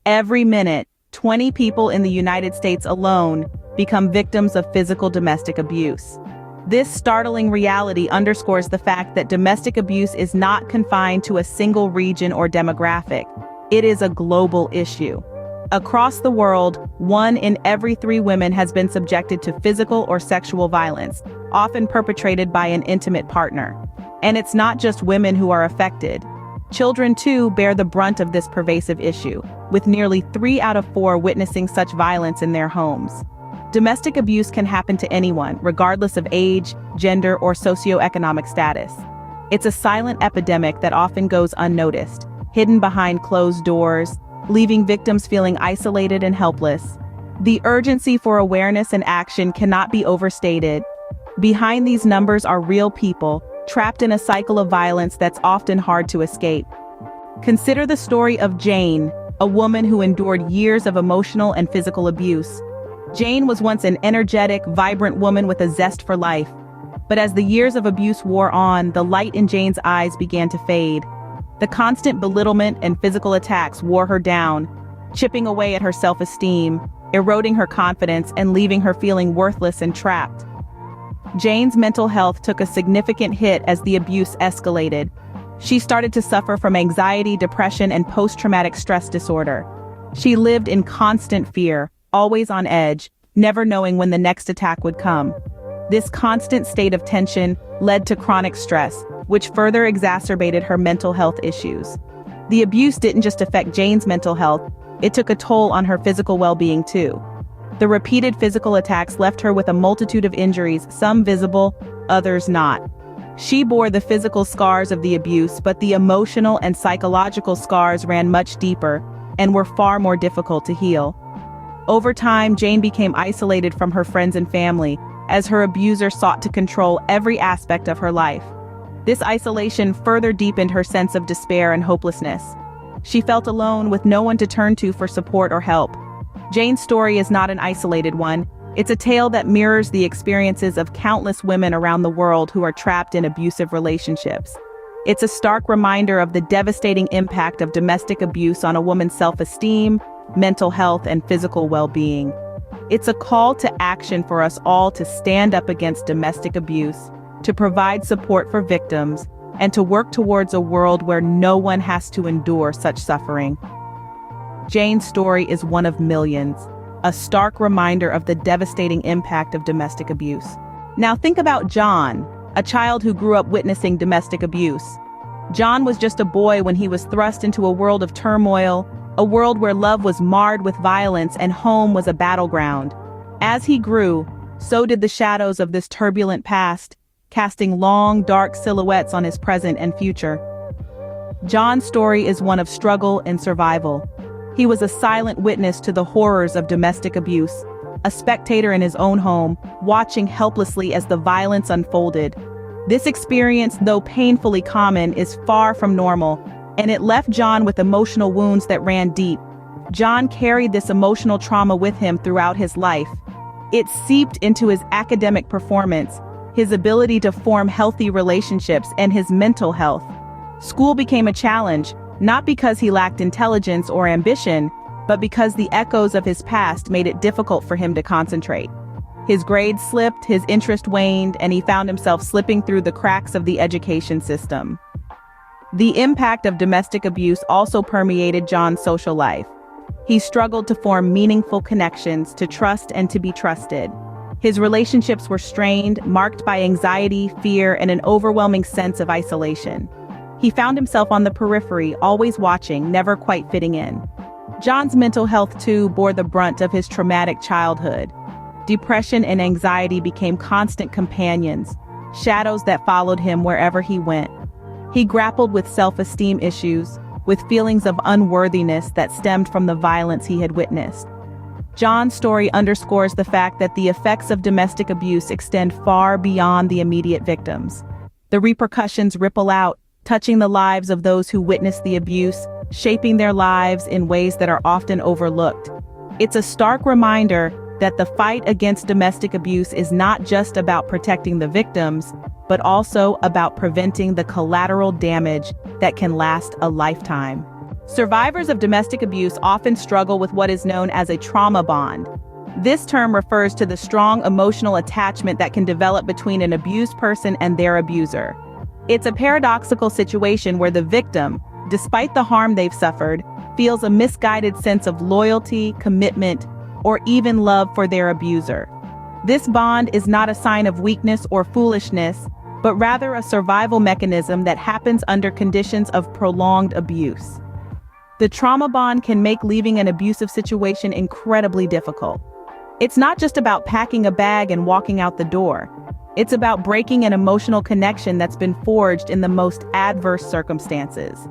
Every minute, 20 people in the United States alone become victims of physical domestic abuse. This startling reality underscores the fact that domestic abuse is not confined to a single region or demographic. It is a global issue. Across the world, 1 in every 3 women has been subjected to physical or sexual violence, often perpetrated by an intimate partner. And it's not just women who are affected. Children, too, bear the brunt of this pervasive issue, with nearly 3 out of 4 witnessing such violence in their homes. Domestic abuse can happen to anyone, regardless of age, gender, or socioeconomic status. It's a silent epidemic that often goes unnoticed, hidden behind closed doors, leaving victims feeling isolated and helpless. The urgency for awareness and action cannot be overstated. Behind these numbers are real people, trapped in a cycle of violence that's often hard to escape. Consider the story of Jane, a woman who endured years of emotional and physical abuse. Jane was once an energetic, vibrant woman with a zest for life. But as the years of abuse wore on, the light in Jane's eyes began to fade. The constant belittlement and physical attacks wore her down, chipping away at her self-esteem, eroding her confidence, and leaving her feeling worthless and trapped. Jane's mental health took a significant hit as the abuse escalated. She started to suffer from anxiety, depression, and post-traumatic stress disorder. She lived in constant fear, always on edge, never knowing when the next attack would come. This constant state of tension led to chronic stress, which further exacerbated her mental health issues. The abuse didn't just affect Jane's mental health, it took a toll on her physical well-being too. The repeated physical attacks left her with a multitude of injuries, some visible, others not. She bore the physical scars of the abuse, but the emotional and psychological scars ran much deeper and were far more difficult to heal. Over time, Jane became isolated from her friends and family, as her abuser sought to control every aspect of her life. This isolation further deepened her sense of despair and hopelessness. She felt alone, with no one to turn to for support or help. Jane's story is not an isolated one. It's a tale that mirrors the experiences of countless women around the world who are trapped in abusive relationships. It's a stark reminder of the devastating impact of domestic abuse on a woman's self-esteem, mental health, and physical well-being. It's a call to action for us all to stand up against domestic abuse, to provide support for victims, and to work towards a world where no one has to endure such suffering. Jane's story is one of millions, a stark reminder of the devastating impact of domestic abuse. Now think about John, a child who grew up witnessing domestic abuse. John was just a boy when he was thrust into a world of turmoil, a world where love was marred with violence and home was a battleground. As he grew, so did the shadows of this turbulent past, casting long, dark silhouettes on his present and future. John's story is one of struggle and survival. He was a silent witness to the horrors of domestic abuse, a spectator in his own home, watching helplessly as the violence unfolded. This experience, though painfully common, is far from normal, and it left John with emotional wounds that ran deep. John carried this emotional trauma with him throughout his life. It seeped into his academic performance, his ability to form healthy relationships, and his mental health. School became a challenge, not because he lacked intelligence or ambition, but because the echoes of his past made it difficult for him to concentrate. His grades slipped, his interest waned, and he found himself slipping through the cracks of the education system. The impact of domestic abuse also permeated John's social life. He struggled to form meaningful connections, to trust and to be trusted. His relationships were strained, marked by anxiety, fear, and an overwhelming sense of isolation. He found himself on the periphery, always watching, never quite fitting in. John's mental health, too, bore the brunt of his traumatic childhood. Depression and anxiety became constant companions, shadows that followed him wherever he went. He grappled with self-esteem issues, with feelings of unworthiness that stemmed from the violence he had witnessed. John's story underscores the fact that the effects of domestic abuse extend far beyond the immediate victims. The repercussions ripple out, touching the lives of those who witnessed the abuse, shaping their lives in ways that are often overlooked. It's a stark reminder that the fight against domestic abuse is not just about protecting the victims, but also about preventing the collateral damage that can last a lifetime. Survivors of domestic abuse often struggle with what is known as a trauma bond. This term refers to the strong emotional attachment that can develop between an abused person and their abuser. It's a paradoxical situation where the victim, despite the harm they've suffered, feels a misguided sense of loyalty, commitment, or even love for their abuser. This bond is not a sign of weakness or foolishness, but rather a survival mechanism that happens under conditions of prolonged abuse. The trauma bond can make leaving an abusive situation incredibly difficult. It's not just about packing a bag and walking out the door. It's about breaking an emotional connection that's been forged in the most adverse circumstances.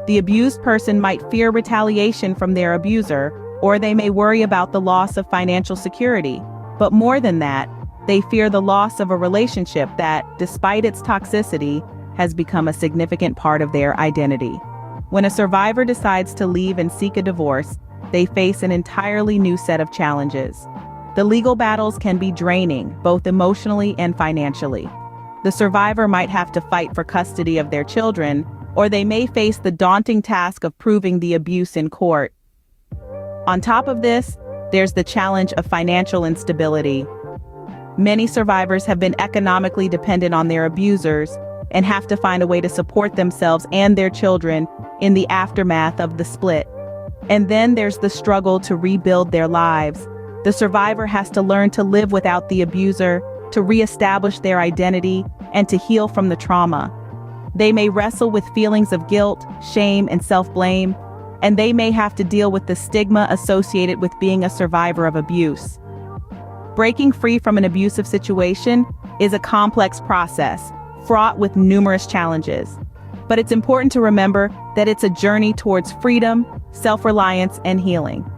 The abused person might fear retaliation from their abuser, or they may worry about the loss of financial security. But more than that, they fear the loss of a relationship that, despite its toxicity, has become a significant part of their identity. When a survivor decides to leave and seek a divorce, they face an entirely new set of challenges. The legal battles can be draining, both emotionally and financially. The survivor might have to fight for custody of their children, or they may face the daunting task of proving the abuse in court. On top of this, there's the challenge of financial instability. Many survivors have been economically dependent on their abusers and have to find a way to support themselves and their children in the aftermath of the split. And then there's the struggle to rebuild their lives. The survivor has to learn to live without the abuser, to reestablish their identity, and to heal from the trauma. They may wrestle with feelings of guilt, shame, and self-blame, and they may have to deal with the stigma associated with being a survivor of abuse. Breaking free from an abusive situation is a complex process, fraught with numerous challenges. But it's important to remember that it's a journey towards freedom, self-reliance, and healing.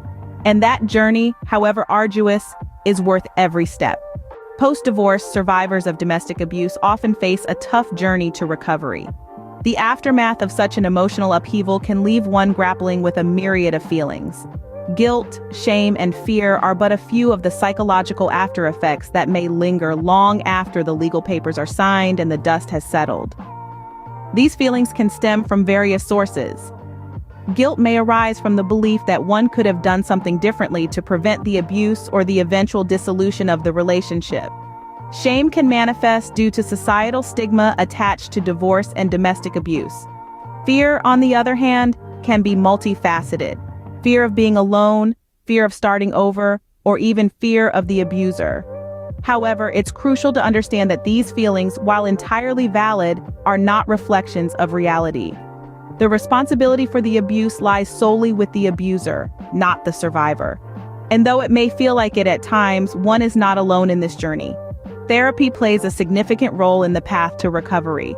And that journey, however arduous, is worth every step. Post-divorce survivors of domestic abuse often face a tough journey to recovery. The aftermath of such an emotional upheaval can leave one grappling with a myriad of feelings. Guilt, shame, and fear are but a few of the psychological after-effects that may linger long after the legal papers are signed and the dust has settled. These feelings can stem from various sources. Guilt may arise from the belief that one could have done something differently to prevent the abuse or the eventual dissolution of the relationship. Shame can manifest due to societal stigma attached to divorce and domestic abuse. Fear, on the other hand, can be multifaceted. Fear of being alone, fear of starting over, or even fear of the abuser. However, it's crucial to understand that these feelings, while entirely valid, are not reflections of reality. The responsibility for the abuse lies solely with the abuser, not the survivor. And though it may feel like it at times, one is not alone in this journey. Therapy plays a significant role in the path to recovery.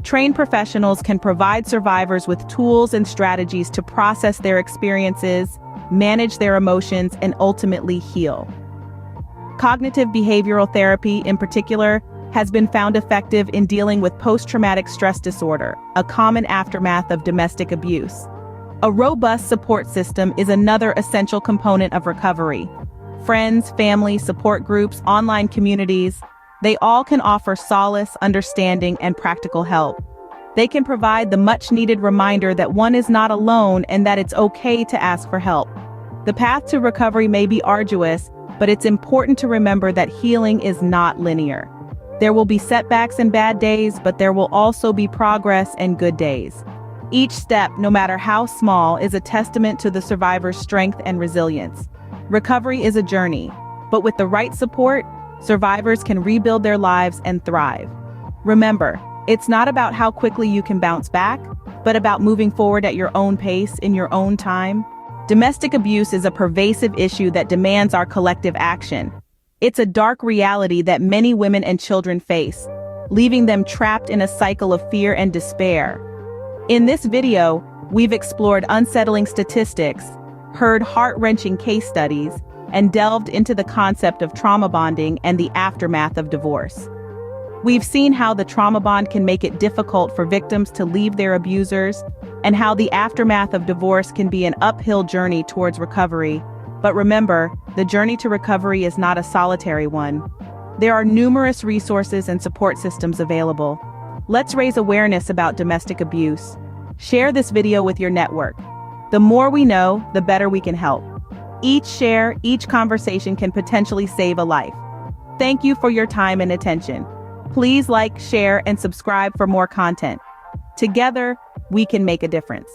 Trained professionals can provide survivors with tools and strategies to process their experiences, manage their emotions, and ultimately heal. Cognitive behavioral therapy, in particular, has been found effective in dealing with post-traumatic stress disorder, a common aftermath of domestic abuse. A robust support system is another essential component of recovery. Friends, family, support groups, online communities, they all can offer solace, understanding, and practical help. They can provide the much-needed reminder that one is not alone and that it's okay to ask for help. The path to recovery may be arduous, but it's important to remember that healing is not linear. There will be setbacks and bad days, but there will also be progress and good days. Each step, no matter how small, is a testament to the survivor's strength and resilience. Recovery is a journey, but with the right support, survivors can rebuild their lives and thrive. Remember, it's not about how quickly you can bounce back, but about moving forward at your own pace in your own time. Domestic abuse is a pervasive issue that demands our collective action. It's a dark reality that many women and children face, leaving them trapped in a cycle of fear and despair. In this video, we've explored unsettling statistics, heard heart-wrenching case studies, and delved into the concept of trauma bonding and the aftermath of divorce. We've seen how the trauma bond can make it difficult for victims to leave their abusers, and how the aftermath of divorce can be an uphill journey towards recovery. But remember, the journey to recovery is not a solitary one. There are numerous resources and support systems available. Let's raise awareness about domestic abuse. Share this video with your network. The more we know, the better we can help. Each share, each conversation can potentially save a life. Thank you for your time and attention. Please like, share, and subscribe for more content. Together, we can make a difference.